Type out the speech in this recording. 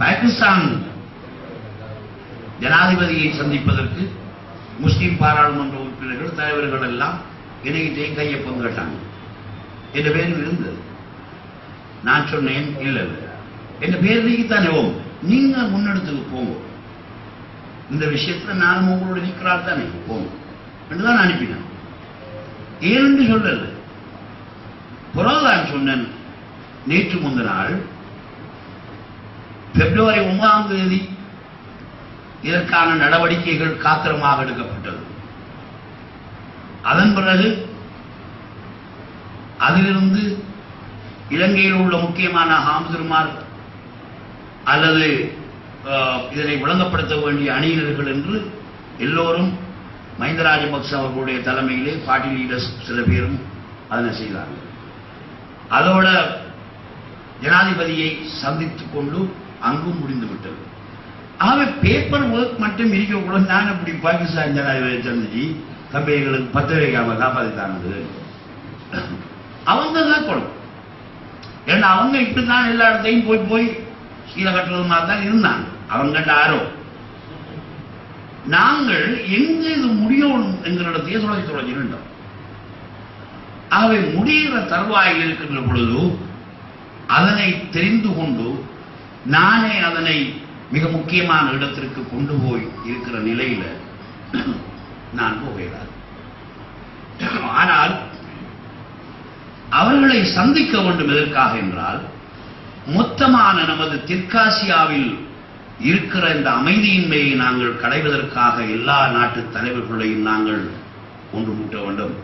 பாகிஸ்தான் ஜனாதிபதியை சந்திப்பதற்கு முஸ்லிம் பாராளுமன்ற உறுப்பினர்கள் தலைவர்கள் எல்லாம் இணையிட்டையும் கையொப்பம் கேட்டாங்க. என் பேர் இருந்தது. நான் சொன்னேன், இல்லை என் பேர் நீக்கித்தானே ஓம், நீங்க முன்னெடுத்துக்கு போங்க, இந்த விஷயத்துல நானும் உங்களோட நிற்கிறார் தானே போங்க என்றுதான் அனுப்பினேன். ஏனென்று சொல்லல. புறதான் சொன்னேன். நேற்று முந்த நாள் பிப்ரவரி 9ஆம் தேதி இதற்கான நடவடிக்கைகள் காத்திரமாக எடுக்கப்பட்டது. அதன் பிறகு அதிலிருந்து இலங்கையில் உள்ள முக்கியமான ஹாம்துமார் அல்லது இதனை விளங்கப்படுத்த வேண்டிய அணியினர்கள் என்று எல்லோரும் மஹிந்த ராஜபக்ச அவர்களுடைய தலைமையிலே பார்ட்டி லீடர்ஸ் சில பேரும் அதனை செய்தார்கள். அதோட ஜனாதிபதியை சந்தித்துக் கொண்டு அங்கும் முடிந்துவிட்டது. ஆகவே பேப்பர் ஒர்க் மட்டும் இருக்கக்கூட நான் அப்படி பாகிஸ்தான் ஜனாதிபதியை சந்திச்சு கம்பெனிகளுக்கு 10 வைக்காம காப்பாற்றித்தானது அவங்க தான் கொள்ளும். ஏன்னா அவங்க இப்படித்தான் எல்லா இடத்தையும் போய் போய் கீழே கட்டுறது மாதிரி தான் இருந்தாங்க. அவங்க ஆரோ நாங்கள் எங்க இது முடியும் என்கிற இடத்தையே தொலைச்சி நின்றோம். ஆகவே முடிகிற தருவாயில் இருக்கின்ற பொழுது அதனை தெரிந்து கொண்டு நானே அதனை மிக முக்கியமான இடத்திற்கு கொண்டு போய் இருக்கிற நிலையில நான் போகிறார். ஆனால் அவர்களை சந்திக்க வேண்டும் எதற்காக என்றால், மொத்தமான நமது தெற்காசியாவில் இருக்கிற இந்த அமைதியின்மையை நாங்கள் களைவதற்காக எல்லா நாட்டு தலைவர்களையும் நாங்கள் ஒன்று கூட்ட வேண்டும்.